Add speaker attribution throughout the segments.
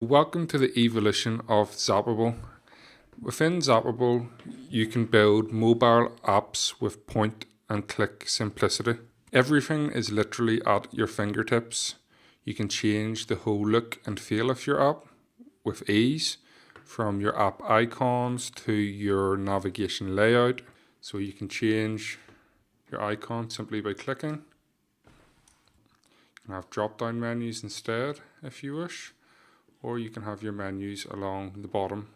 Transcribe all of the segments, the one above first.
Speaker 1: Welcome to the evolution of Zapable. Within Zapable, you can build mobile apps with point and click simplicity. Everything is literally at your fingertips. You can change the whole look and feel of your app with ease, from your app icons to your navigation layout. So you can change your icon simply by clicking. You can have drop-down menus instead if you wish, or you can have your menus along the bottom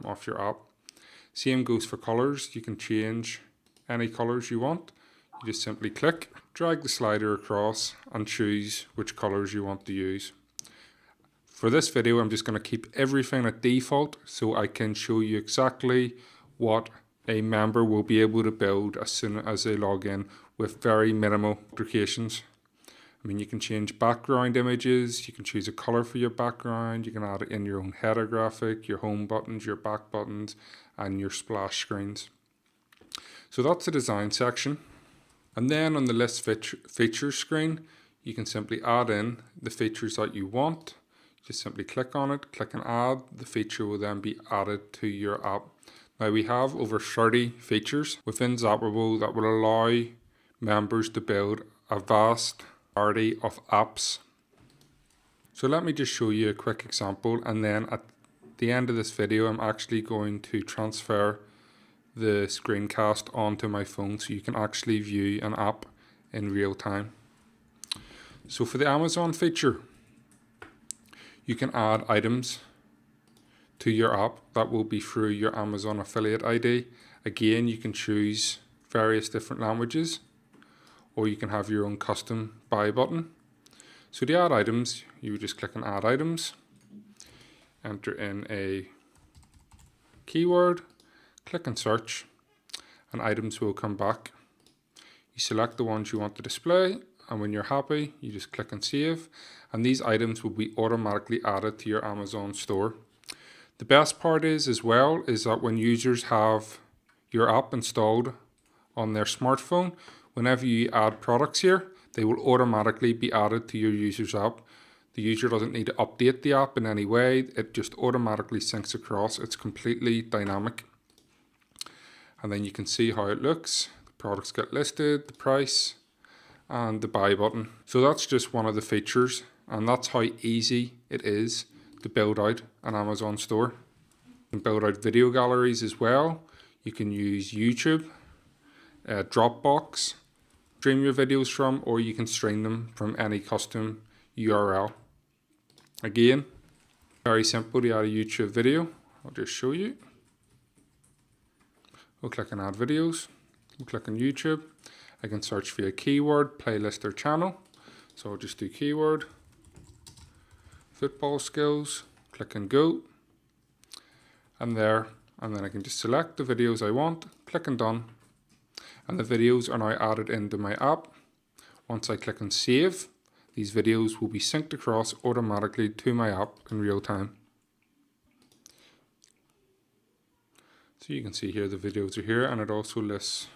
Speaker 1: of your app. Same goes for colors. You can change any colors you want. You just simply click, drag the slider across and choose which colors you want to use. For this video, I'm just going to keep everything at default so I can show you exactly what a member will be able to build as soon as they log in with very minimal modifications. You can change background images, you can choose a color for your background, you can add in your own header graphic, your home buttons, your back buttons, and your splash screens. So that's the design section. And then on the list features screen, you can simply add in the features that you want. Just simply click on it, click and add. The feature will then be added to your app. Now we have over 30 features within Zapable that will allow members to build a vast variety of apps. So let me just show you a quick example, and then at the end of this video I'm actually going to transfer the screencast onto my phone so you can actually view an app in real time. So for the Amazon feature, you can add items to your app that will be through your Amazon affiliate ID. Again, you can choose various different languages, or you can have your own custom buy button. So to add items, you would just click on add items, enter in a keyword, click and search, and items will come back. You select the ones you want to display, and when you're happy, you just click and save, and these items will be automatically added to your Amazon store. The best part is that when users have your app installed on their smartphone, whenever you add products here, they will automatically be added to your user's app. The user doesn't need to update the app in any way. It just automatically syncs across. It's completely dynamic. And then you can see how it looks. The products get listed, the price, and the buy button. So that's just one of the features, and that's how easy it is to build out an Amazon store. You can build out video galleries as well. You can use YouTube, Dropbox, stream your videos from, or you can stream them from any custom URL. Again, very simple to add a YouTube video. I'll just show you. We'll click on add videos. We'll click on YouTube. I can search via keyword, playlist, or channel. So I'll just do keyword, football skills, click and go. And then I can just select the videos I want, click and done. And the videos are now added into my app. Once I click on save, these videos will be synced across automatically to my app in real time. So you can see here the videos are here, and it also lists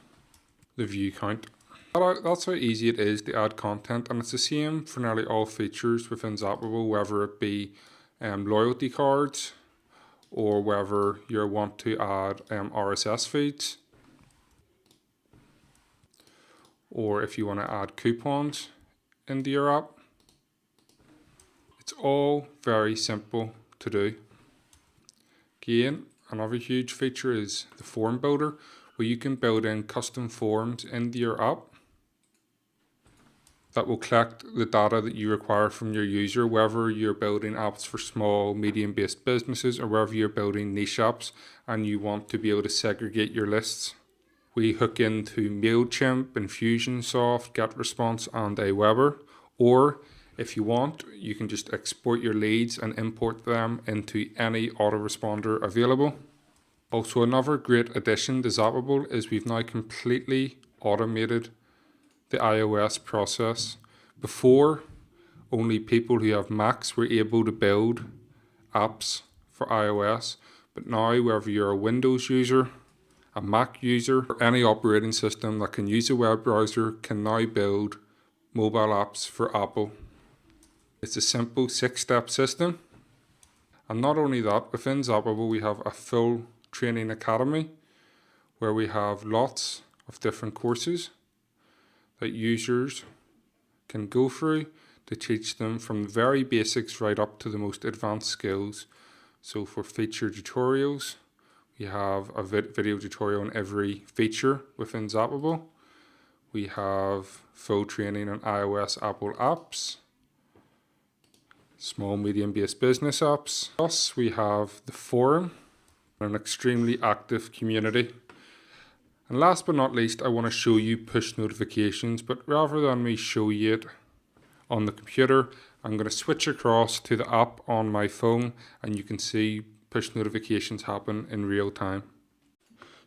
Speaker 1: the view count. That's how easy it is to add content, and it's the same for nearly all features within Zapable, whether it be loyalty cards, or whether you want to add RSS feeds, or if you want to add coupons into your app. It's all very simple to do. Again, another huge feature is the form builder, where you can build in custom forms into your app that will collect the data that you require from your user, whether you're building apps for small, medium-based businesses, or whether you're building niche apps and you want to be able to segregate your lists. We hook into MailChimp, Infusionsoft, GetResponse, and Aweber. Or if you want, you can just export your leads and import them into any autoresponder available. Also, another great addition to Zapable is we've now completely automated the iOS process. Before, only people who have Macs were able to build apps for iOS, but now whether you're a Windows user, a Mac user, or any operating system that can use a web browser can now build mobile apps for Apple. It's a simple 6-step system, And not only that, within Zapable we have a full training academy where we have lots of different courses that users can go through to teach them from the very basics right up to the most advanced skills. So for feature tutorials, we have a video tutorial on every feature within Zapable. We have full training on iOS, Apple apps, small, medium-based business apps. Plus, we have the forum, an extremely active community. And last but not least, I want to show you push notifications, but rather than me show you it on the computer, I'm going to switch across to the app on my phone and you can see push notifications happen in real time.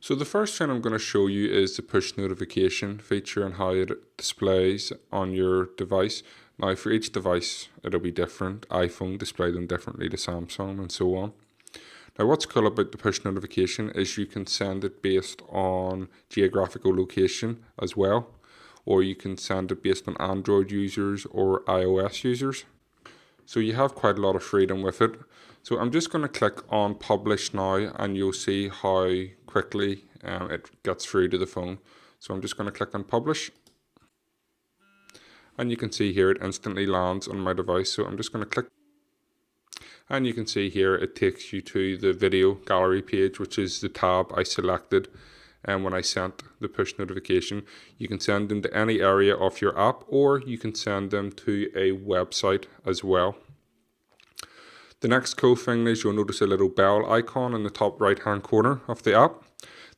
Speaker 1: So the first thing I'm going to show you is the push notification feature and how it displays on your device. Now for each device it'll be different. iPhone display them differently to Samsung and so on. Now what's cool about the push notification is you can send it based on geographical location as well, or you can send it based on Android users or iOS users. So you have quite a lot of freedom with it. So I'm just going to click on publish now and you'll see how quickly it gets through to the phone. So I'm just going to click on publish. And you can see here it instantly lands on my device. So I'm just going to click. And you can see here it takes you to the video gallery page, which is the tab I selected. And when I sent the push notification, you can send them to any area of your app, or you can send them to a website as well. The next cool thing is you'll notice a little bell icon in the top right hand corner of the app.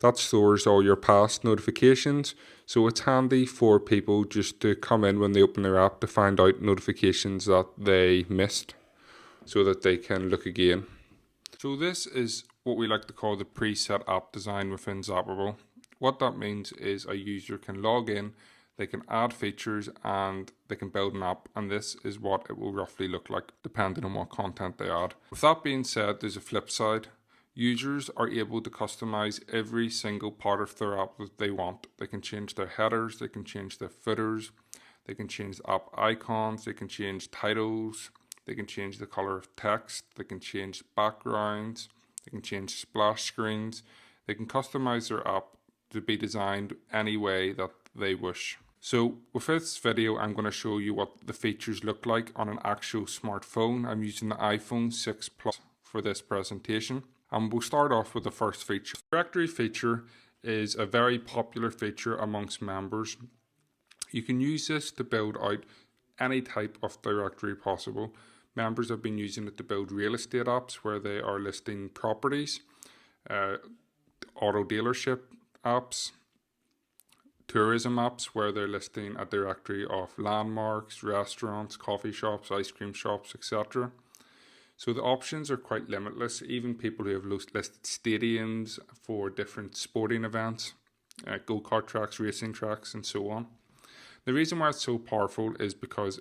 Speaker 1: That stores all your past notifications. So it's handy for people just to come in when they open their app to find out notifications that they missed, so that they can look again. So this is what we like to call the preset app design within Zapable. What that means is a user can log in, they can add features and they can build an app, and this is what it will roughly look like depending on what content they add. With that being said, there's a flip side. Users are able to customize every single part of their app that they want. They can change their headers, they can change their footers, they can change the app icons, they can change titles, they can change the color of text, they can change backgrounds, they can change splash screens. They can customize their app to be designed any way that they wish. So with this video, I'm going to show you what the features look like on an actual smartphone. I'm using the iPhone 6 Plus for this presentation. And we'll start off with the first feature. The directory feature is a very popular feature amongst members. You can use this to build out any type of directory possible. Members have been using it to build real estate apps where they are listing properties, auto dealership apps, tourism apps where they're listing a directory of landmarks, restaurants, coffee shops, ice cream shops, etc. So the options are quite limitless. Even people who have listed stadiums for different sporting events, go-kart tracks, racing tracks, and so on. The reason why it's so powerful is because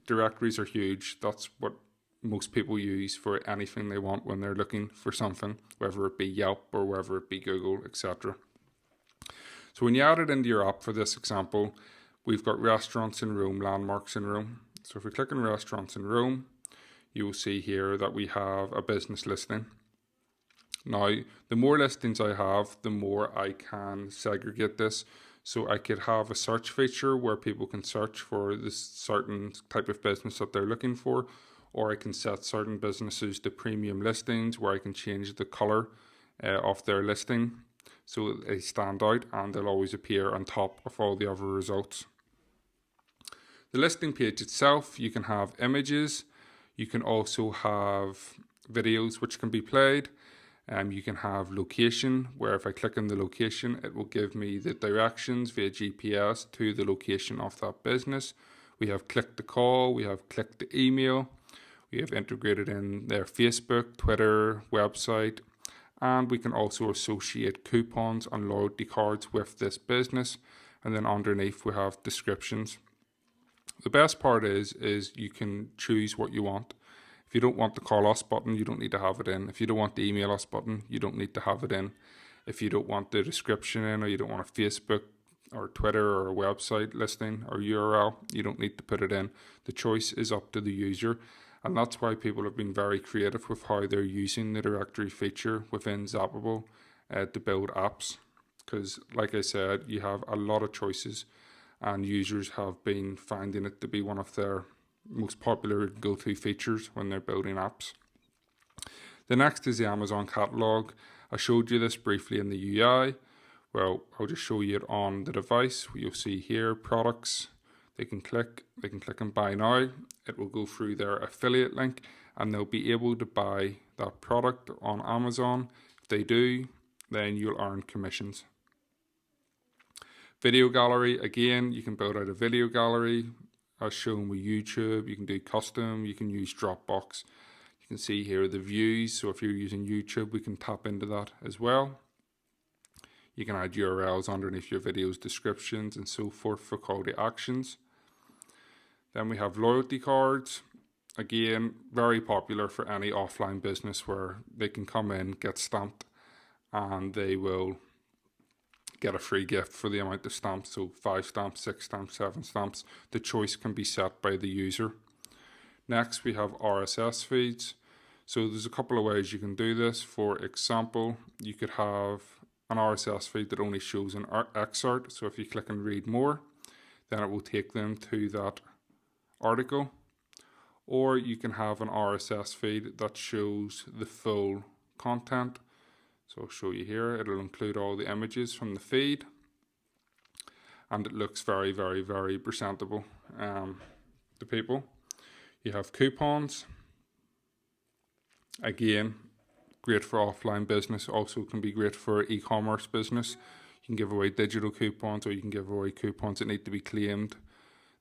Speaker 1: directories are huge. That's what most people use for anything they want when they're looking for something, whether it be Yelp or whether it be Google, etc. So when you add it into your app, for this example, we've got restaurants in Rome, landmarks in Rome. So if we click on restaurants in Rome, you will see here that we have a business listing. Now, the more listings I have, the more I can segregate this. So I could have a search feature where people can search for this certain type of business that they're looking for, or I can set certain businesses to premium listings where I can change the color of their listing so they stand out and they'll always appear on top of all the other results. The listing page itself, you can have images, you can also have videos which can be played. You can have location, where if I click on the location, it will give me the directions via GPS to the location of that business. We have click to call, we have click to email, we have integrated in their Facebook, Twitter, website, and we can also associate coupons and loyalty cards with this business. And then underneath we have descriptions. The best part is you can choose what you want. If you don't want the call us button, you don't need to have it in. If you don't want the email us button, you don't need to have it in. If you don't want the description in, or you don't want a Facebook or Twitter or a website listing or URL, you don't need to put it in. The choice is up to the user. And that's why people have been very creative with how they're using the directory feature within Zapable to build apps. Because, like I said, you have a lot of choices, and users have been finding it to be one of their most popular go-to features when they're building apps. The next is the Amazon catalog. I showed you this briefly in the UI. Well, I'll just show you it on the device. You'll see here products. They can click and buy now. It will go through their affiliate link and they'll be able to buy that product on Amazon. If they do, then you'll earn commissions. Video gallery, again, you can build out a video gallery as shown with YouTube. You can do custom, you can use Dropbox. You can see here the views, so if you're using YouTube, we can tap into that as well. You can add URLs underneath your video's descriptions and so forth for call to actions. Then we have loyalty cards. Again, very popular for any offline business where they can come in, get stamped, and they will get a free gift for the amount of stamps. So 5 stamps, 6 stamps, 7 stamps. The choice can be set by the user. Next, we have RSS feeds. So there's a couple of ways you can do this. For example, you could have an RSS feed that only shows an excerpt. So if you click and read more, then it will take them to that article. Or you can have an RSS feed that shows the full content. So I'll show you here. It'll include all the images from the feed. And it looks very, very, very presentable to people. You have coupons. Again, great for offline business. Also can be great for e-commerce business. You can give away digital coupons or you can give away coupons that need to be claimed.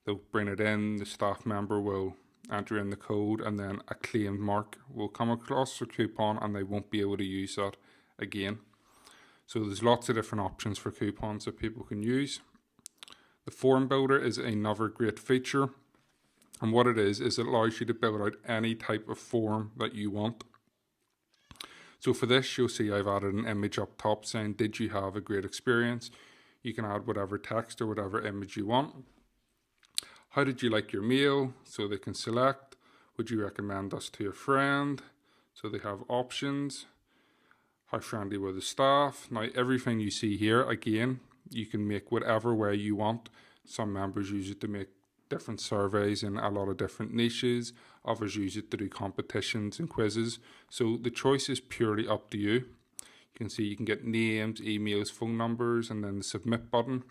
Speaker 1: They'll bring it in, the staff member will enter in the code and then a claimed mark will come across the coupon and they won't be able to use that again. So there's lots of different options for coupons that people can use. The form builder is another great feature. And what it is it allows you to build out any type of form that you want. So for this, you'll see I've added an image up top saying, did you have a great experience? You can add whatever text or whatever image you want. How did you like your meal? So they can select. Would you recommend us to a friend? So they have options. How friendly were the staff? Now everything you see here, again, you can make whatever way you want. Some members use it to make different surveys in a lot of different niches. Others use it to do competitions and quizzes. So the choice is purely up to you. You can see you can get names, emails, phone numbers, and then the submit button.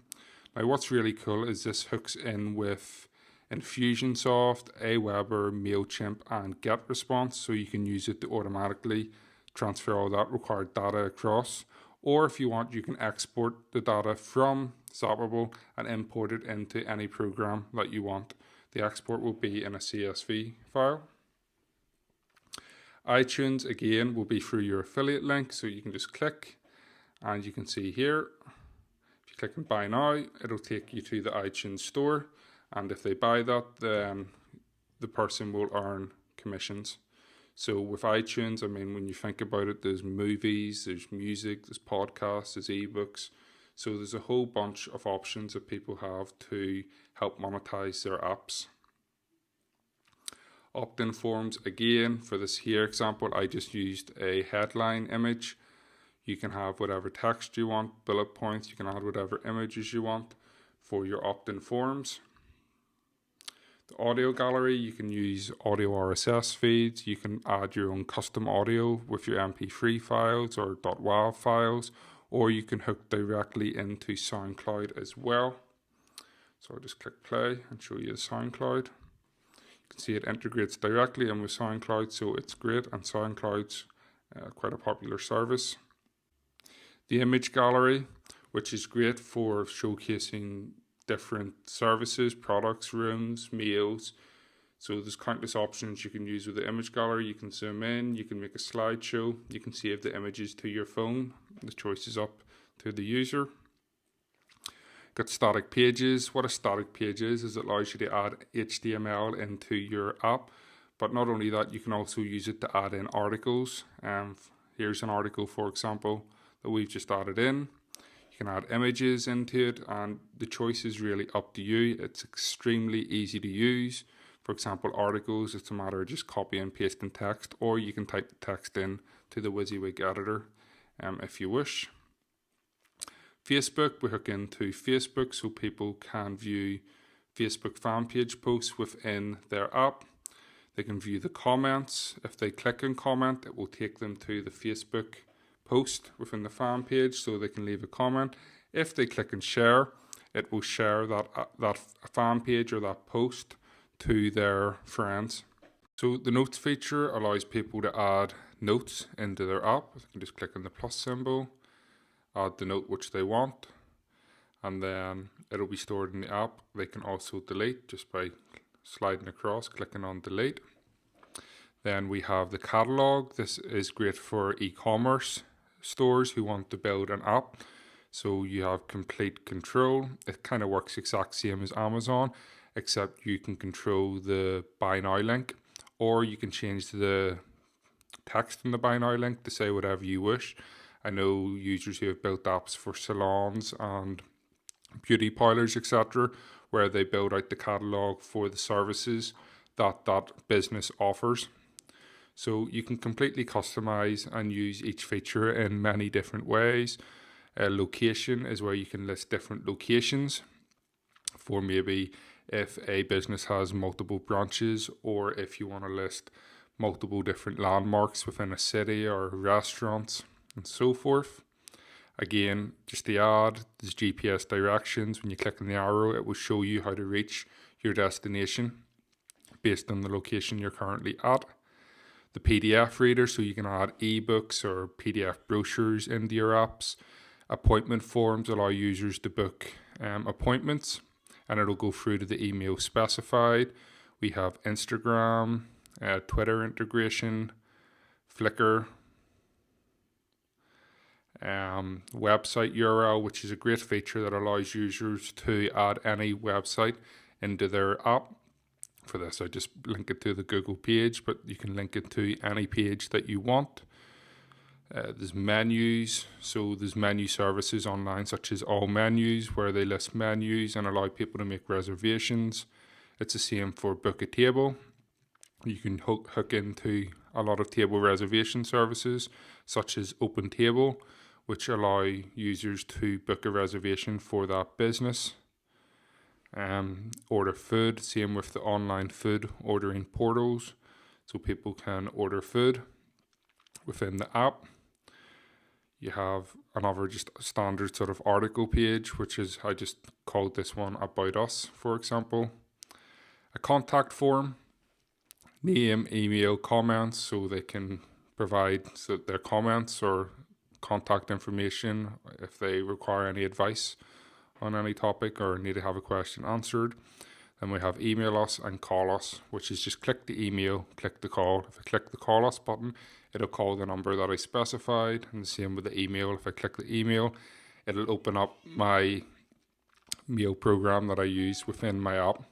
Speaker 1: Now what's really cool is this hooks in with Infusionsoft, Aweber, MailChimp, and GetResponse. So you can use it to automatically transfer all that required data across. Or if you want, you can export the data from Zapable and import it into any program that you want. The export will be in a CSV file. iTunes, again, will be through your affiliate link. So you can just click and you can see here. If you click on buy now, it'll take you to the iTunes store. And if they buy that, then the person will earn commissions. So with iTunes, I mean, when you think about it, there's movies, there's music, there's podcasts, there's ebooks. So there's a whole bunch of options that people have to help monetize their apps. Opt-in forms, again, for this here example, I just used a headline image. You can have whatever text you want, bullet points, you can add whatever images you want for your opt-in forms. The audio gallery, you can use audio RSS feeds. You can add your own custom audio with your MP3 files or .wav files, or you can hook directly into SoundCloud as well. So I'll just click play and show you the SoundCloud. You can see it integrates directly in with SoundCloud, so it's great, and SoundCloud's quite a popular service. The image gallery, which is great for showcasing different services, products, rooms, meals. So there's countless options you can use with the image gallery. You can zoom in, you can make a slideshow, you can save the images to your phone. The choice is up to the user. Got static pages. What a static page is it allows you to add HTML into your app. But not only that, you can also use it to add in articles. Here's an article, for example, that we've just added in. You can add images into it, and the choice is really up to you. It's extremely easy to use. For example, articles, it's a matter of just copy and pasting text, or you can type the text in to the WYSIWYG editor if you wish. Facebook, we hook into Facebook so people can view Facebook fan page posts within their app. They can view the comments. If they click and comment, it will take them to the Facebook post within the fan page so they can leave a comment. If they click and share, it will share that fan page or that post to their friends. So the notes feature allows people to add notes into their app. They can just click on the plus symbol, add the note which they want, and then it'll be stored in the app. They can also delete just by sliding across, clicking on delete. Then we have the catalog. This is great for e-commerce stores who want to build an app. So you have complete control. It kind of works exact same as Amazon, except you can control the buy now link, or you can change the text in the buy now link to say whatever you wish. I know users who have built apps for salons and beauty parlors, etc., where they build out the catalog for the services that business offers. So you can completely customize and use each feature in many different ways. Location is where you can list different locations for maybe if a business has multiple branches, or if you want to list multiple different landmarks within a city or restaurants and so forth. Again, just the ad, there's GPS directions. When you click on the arrow, it will show you how to reach your destination based on the location you're currently at. The PDF reader, so you can add ebooks or PDF brochures into your apps. Appointment forms allow users to book appointments, and it'll go through to the email specified. We have Instagram, Twitter integration, Flickr, website URL, which is a great feature that allows users to add any website into their app. For this, I just link it to the Google page, but you can link it to any page that you want. There's menus, so there's menu services online such as All Menus, where they list menus and allow people to make reservations. It's the same for Book a Table. You can hook into a lot of table reservation services such as Open Table, which allow users to book a reservation for that business. Order food, same with the online food ordering portals, so people can order food within the app. You have another just standard sort of article page, which is, I just called this one About Us, for example. A contact form, name, email, comments, so they can provide their comments or contact information if they require any advice on any topic or need to have a question answered. Then we have email us and call us, which is just click the email, click the call. If I click the call us button, it'll call the number that I specified, and the same with the email. If I click the email, it'll open up my mail program that I use within my app.